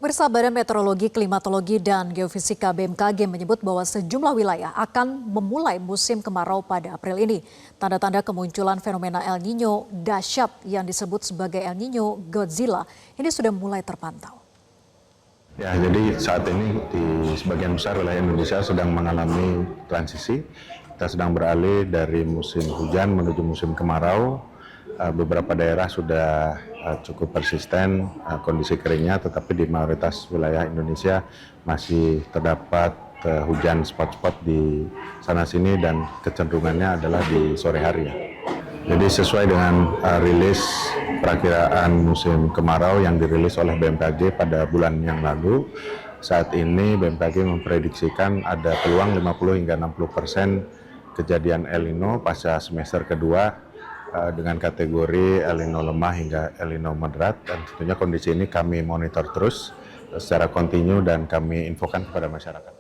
Pemirsa, Badan Meteorologi, Klimatologi, dan Geofisika BMKG menyebut bahwa sejumlah wilayah akan memulai musim kemarau pada April ini. Tanda-tanda kemunculan fenomena El Nino dahsyat yang disebut sebagai El Nino Godzilla ini sudah mulai terpantau. Ya, jadi saat ini di sebagian besar wilayah Indonesia sedang mengalami transisi. Kita sedang beralih dari musim hujan menuju musim kemarau. Beberapa daerah sudah cukup persisten kondisi keringnya, tetapi di mayoritas wilayah Indonesia masih terdapat hujan spot-spot di sana-sini dan kecenderungannya adalah di sore hari. Jadi sesuai dengan rilis perakiraan musim kemarau yang dirilis oleh BMKG pada bulan yang lalu, saat ini BMKG memprediksikan ada peluang 50 hingga 60% kejadian El Nino pasca semester kedua dengan kategori El Nino lemah hingga El Nino moderat, dan tentunya kondisi ini kami monitor terus secara kontinu dan kami infokan kepada masyarakat.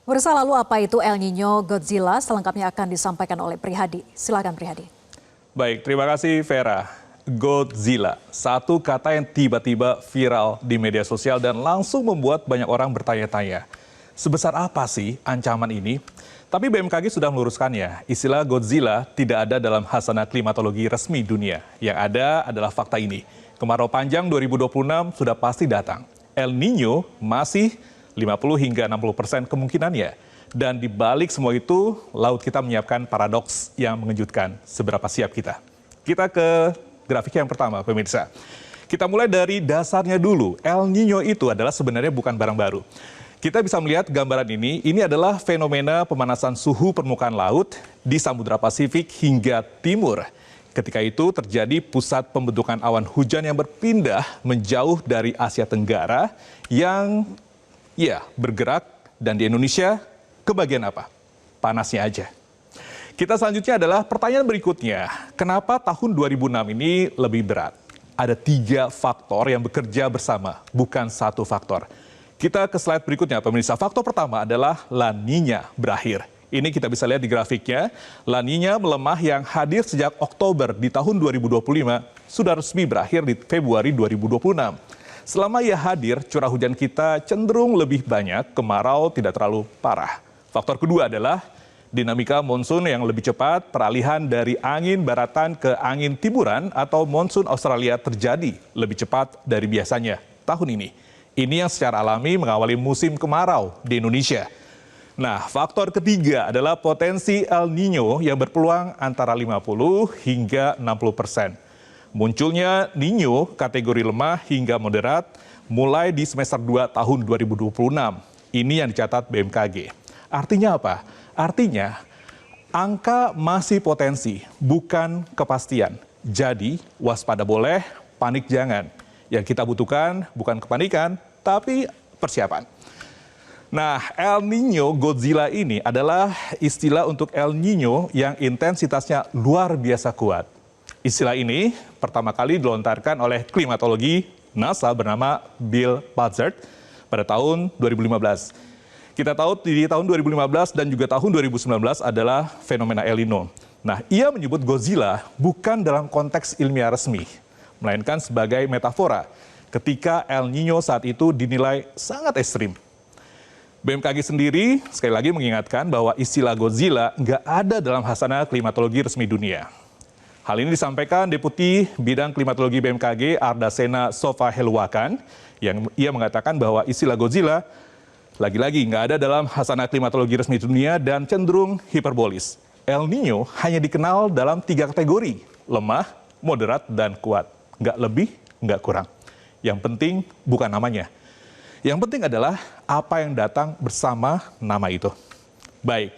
Pemirsa, lalu apa itu El Nino Godzilla? Selengkapnya akan disampaikan oleh Prihadi. Silakan Prihadi. Baik, terima kasih Vera. Godzilla, satu kata yang tiba-tiba viral di media sosial dan langsung membuat banyak orang bertanya-tanya. Sebesar apa sih ancaman ini? Tapi BMKG sudah meluruskannya. Istilah Godzilla tidak ada dalam Hasanah Klimatologi resmi dunia. Yang ada adalah fakta ini. Kemarau panjang 2026 sudah pasti datang. El Nino masih 50 hingga 60% kemungkinannya. Dan di balik semua itu, laut kita menyiapkan paradoks yang mengejutkan. Seberapa siap kita? Kita ke grafik yang pertama, pemirsa. Kita mulai dari dasarnya dulu. El Nino itu adalah sebenarnya bukan barang baru. Kita bisa melihat gambaran ini adalah fenomena pemanasan suhu permukaan laut di Samudra Pasifik hingga timur. Ketika itu terjadi pusat pembentukan awan hujan yang berpindah menjauh dari Asia Tenggara yang bergerak, dan di Indonesia ke bagian apa? Panasnya aja. Kita selanjutnya adalah pertanyaan berikutnya, kenapa tahun 2006 ini lebih berat? Ada 3 faktor yang bekerja bersama, bukan satu faktor. Kita ke slide berikutnya, pemirsa. Faktor pertama adalah La Niña berakhir. Ini kita bisa lihat di grafiknya. La Niña melemah yang hadir sejak Oktober di tahun 2025 sudah resmi berakhir di Februari 2026. Selama ia hadir, curah hujan kita cenderung lebih banyak, kemarau tidak terlalu parah. Faktor kedua adalah dinamika monsun yang lebih cepat, peralihan dari angin baratan ke angin timuran atau monsun Australia terjadi lebih cepat dari biasanya tahun ini. Ini yang secara alami mengawali musim kemarau di Indonesia. Nah, faktor ketiga adalah potensi El Nino yang berpeluang antara 50 hingga 60%. Munculnya Nino kategori lemah hingga moderat mulai di semester 2 tahun 2026. Ini yang dicatat BMKG. Artinya apa? Artinya angka masih potensi, bukan kepastian. Jadi waspada boleh, panik jangan. Yang kita butuhkan bukan kepanikan, tapi persiapan. Nah, El Nino Godzilla ini adalah istilah untuk El Nino yang intensitasnya luar biasa kuat. Istilah ini pertama kali dilontarkan oleh klimatologi NASA bernama Bill Buzzard pada tahun 2015. Kita tahu di tahun 2015 dan juga tahun 2019 adalah fenomena El Nino. Nah, ia menyebut Godzilla bukan dalam konteks ilmiah resmi, melainkan sebagai metafora ketika El Nino saat itu dinilai sangat ekstrim. BMKG sendiri sekali lagi mengingatkan bahwa istilah Godzilla nggak ada dalam Hasanah Klimatologi resmi dunia. Hal ini disampaikan Deputi Bidang Klimatologi BMKG Ardasena Sofa Heluwakan, yang ia mengatakan bahwa istilah Godzilla lagi-lagi nggak ada dalam Hasanah Klimatologi resmi dunia dan cenderung hiperbolis. El Nino hanya dikenal dalam 3 kategori, lemah, moderat, dan kuat. Nggak lebih, nggak kurang. Yang penting bukan namanya. Yang penting adalah apa yang datang bersama nama itu. Baik,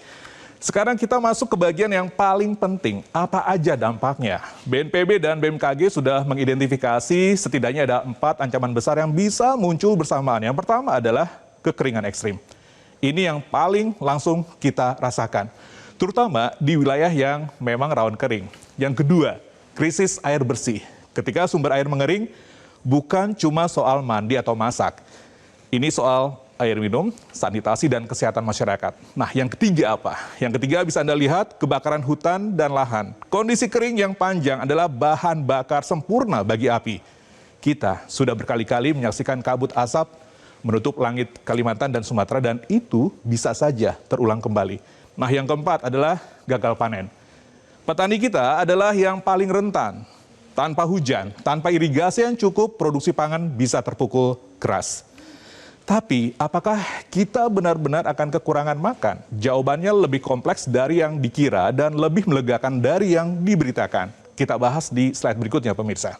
sekarang kita masuk ke bagian yang paling penting. Apa aja dampaknya? BNPB dan BMKG sudah mengidentifikasi setidaknya ada 4 ancaman besar yang bisa muncul bersamaan. Yang pertama adalah kekeringan ekstrim. Ini yang paling langsung kita rasakan, terutama di wilayah yang memang rawan kering. Yang kedua, krisis air bersih. Ketika sumber air mengering, bukan cuma soal mandi atau masak. Ini soal air minum, sanitasi, dan kesehatan masyarakat. Nah, yang ketiga apa? Yang ketiga bisa Anda lihat kebakaran hutan dan lahan. Kondisi kering yang panjang adalah bahan bakar sempurna bagi api. Kita sudah berkali-kali menyaksikan kabut asap menutup langit Kalimantan dan Sumatera dan itu bisa saja terulang kembali. Nah, yang keempat adalah gagal panen. Petani kita adalah yang paling rentan. Tanpa hujan, tanpa irigasi yang cukup, produksi pangan bisa terpukul keras. Tapi apakah kita benar-benar akan kekurangan makan? Jawabannya lebih kompleks dari yang dikira dan lebih melegakan dari yang diberitakan. Kita bahas di slide berikutnya, pemirsa.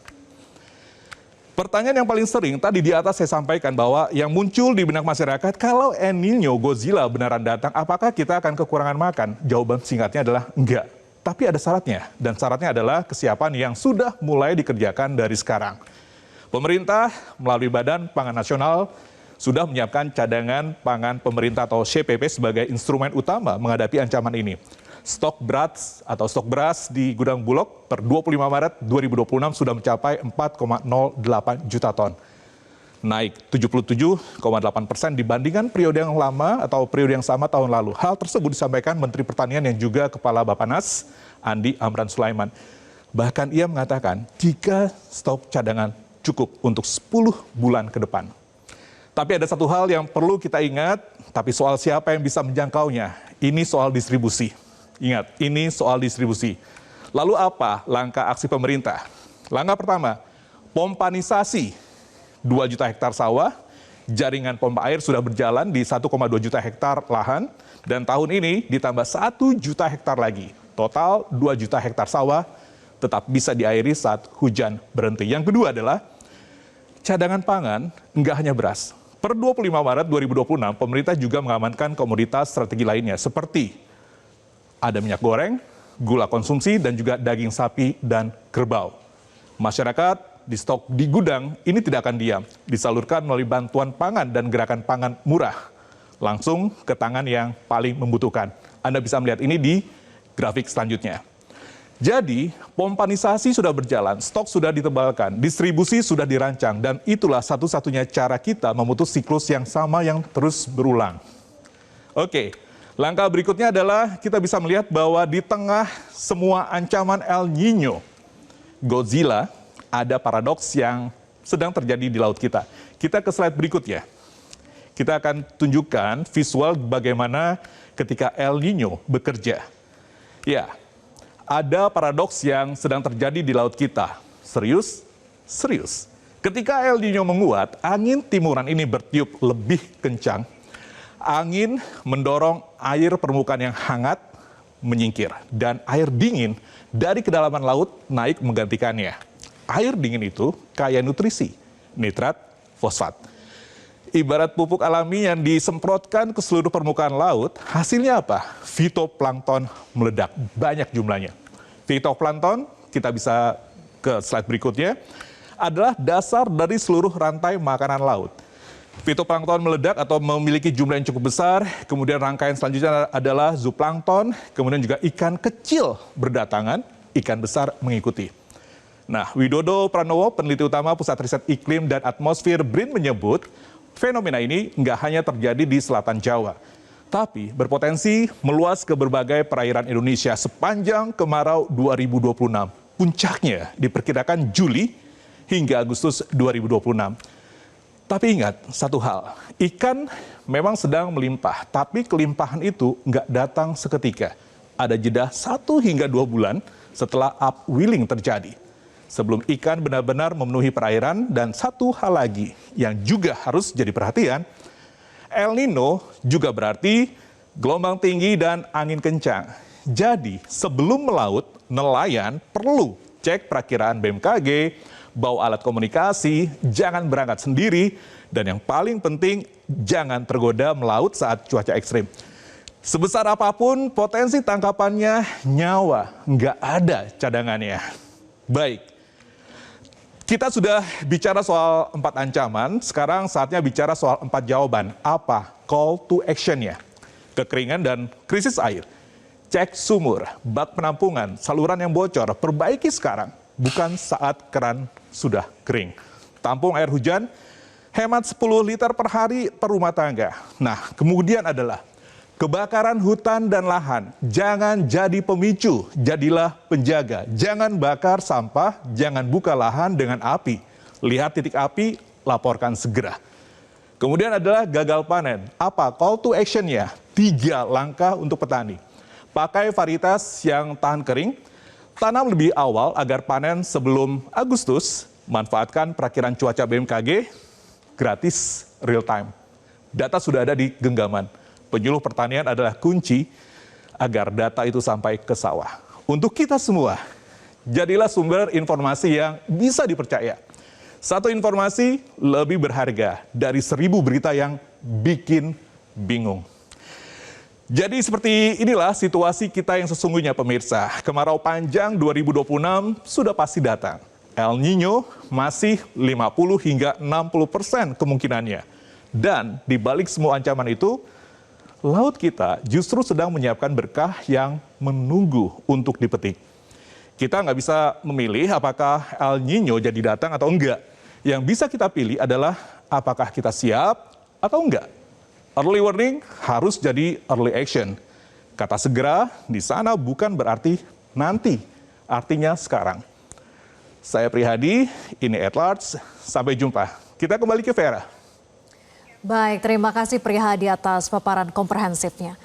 Pertanyaan yang paling sering tadi di atas saya sampaikan bahwa yang muncul di benak masyarakat, kalau El Nino Godzilla beneran datang, apakah kita akan kekurangan makan? Jawaban singkatnya adalah enggak. Tapi ada syaratnya, dan syaratnya adalah kesiapan yang sudah mulai dikerjakan dari sekarang. Pemerintah melalui Badan Pangan Nasional sudah menyiapkan cadangan pangan pemerintah atau CPP sebagai instrumen utama menghadapi ancaman ini. Stok beras atau stok beras di gudang Bulog per 25 Maret 2026 sudah mencapai 4,08 juta ton. Naik 77,8% dibandingkan periode yang lama atau periode yang sama tahun lalu. Hal tersebut disampaikan Menteri Pertanian yang juga Kepala Bappenas, Andi Amran Sulaiman. Bahkan ia mengatakan jika stok cadangan cukup untuk 10 bulan ke depan. Tapi ada satu hal yang perlu kita ingat, tapi soal siapa yang bisa menjangkaunya. Ini soal distribusi. Ingat, ini soal distribusi. Lalu apa langkah aksi pemerintah? Langkah pertama, pompanisasi 2 juta hektar sawah, jaringan pompa air sudah berjalan di 1,2 juta hektar lahan, dan tahun ini ditambah 1 juta hektar lagi. Total 2 juta hektar sawah tetap bisa diairi saat hujan berhenti. Yang kedua adalah cadangan pangan enggak hanya beras. Per 25 Maret 2026, pemerintah juga mengamankan komoditas strategi lainnya seperti ada minyak goreng, gula konsumsi, dan juga daging sapi dan kerbau. Masyarakat di stok di gudang ini tidak akan diam. Disalurkan melalui bantuan pangan dan gerakan pangan murah. Langsung ke tangan yang paling membutuhkan. Anda bisa melihat ini di grafik selanjutnya. Jadi, pompanisasi sudah berjalan, stok sudah ditebalkan, distribusi sudah dirancang, dan itulah satu-satunya cara kita memutus siklus yang sama yang terus berulang. Oke. Langkah berikutnya adalah kita bisa melihat bahwa di tengah semua ancaman El Nino Godzilla, ada paradoks yang sedang terjadi di laut kita. Kita ke slide berikutnya. Kita akan tunjukkan visual bagaimana ketika El Nino bekerja. Ya, ada paradoks yang sedang terjadi di laut kita. Serius? Serius. Ketika El Nino menguat, angin timuran ini bertiup lebih kencang. Angin mendorong air permukaan yang hangat menyingkir dan air dingin dari kedalaman laut naik menggantikannya. Air dingin itu kaya nutrisi, nitrat, fosfat. Ibarat pupuk alami yang disemprotkan ke seluruh permukaan laut, hasilnya apa? Fitoplankton meledak, banyak jumlahnya. Fitoplankton, kita bisa ke slide berikutnya, adalah dasar dari seluruh rantai makanan laut. Fitoplankton meledak atau memiliki jumlah yang cukup besar, kemudian rangkaian selanjutnya adalah zooplankton, kemudian juga ikan kecil berdatangan, ikan besar mengikuti. Nah, Widodo Pranowo, peneliti utama Pusat Riset Iklim dan Atmosfer BRIN menyebut, fenomena ini nggak hanya terjadi di selatan Jawa, tapi berpotensi meluas ke berbagai perairan Indonesia sepanjang kemarau 2026. Puncaknya diperkirakan Juli hingga Agustus 2026. Tapi ingat satu hal, ikan memang sedang melimpah, tapi kelimpahan itu nggak datang seketika. Ada jeda 1 hingga 2 bulan setelah upwelling terjadi. Sebelum ikan benar-benar memenuhi perairan, dan satu hal lagi yang juga harus jadi perhatian, El Nino juga berarti gelombang tinggi dan angin kencang. Jadi sebelum melaut, nelayan perlu cek perakiraan BMKG, bawa alat komunikasi, jangan berangkat sendiri, dan yang paling penting, jangan tergoda melaut saat cuaca ekstrim. Sebesar apapun potensi tangkapannya, nyawa nggak ada cadangannya. Baik, kita sudah bicara soal 4 ancaman, sekarang saatnya bicara soal 4 jawaban. Apa call to action-nya? Kekeringan dan krisis air. Cek sumur, bak penampungan, saluran yang bocor, perbaiki sekarang, bukan saat keran sudah kering. Tampung air hujan, hemat 10 liter per hari per rumah tangga. Nah, kemudian adalah kebakaran hutan dan lahan. Jangan jadi pemicu, jadilah penjaga. Jangan bakar sampah, jangan buka lahan dengan api. Lihat titik api, laporkan segera. Kemudian adalah gagal panen. Apa call to action-nya? 3 langkah untuk petani. Pakai varietas yang tahan kering, tanam lebih awal agar panen sebelum Agustus, manfaatkan perakiran cuaca BMKG, gratis real time. Data sudah ada di genggaman. Penyuluh pertanian adalah kunci agar data itu sampai ke sawah. Untuk kita semua, jadilah sumber informasi yang bisa dipercaya. Satu informasi lebih berharga dari 1000 berita yang bikin bingung. Jadi seperti inilah situasi kita yang sesungguhnya pemirsa. Kemarau panjang 2026 sudah pasti datang. El Nino masih 50 hingga 60% kemungkinannya. Dan di balik semua ancaman itu, laut kita justru sedang menyiapkan berkah yang menunggu untuk dipetik. Kita nggak bisa memilih apakah El Nino jadi datang atau enggak. Yang bisa kita pilih adalah apakah kita siap atau enggak. Early warning harus jadi early action. Kata segera di sana bukan berarti nanti, artinya sekarang. Saya Prihadi, ini At Large, sampai jumpa. Kita kembali ke Vera. Baik, terima kasih Prihadi atas paparan komprehensifnya.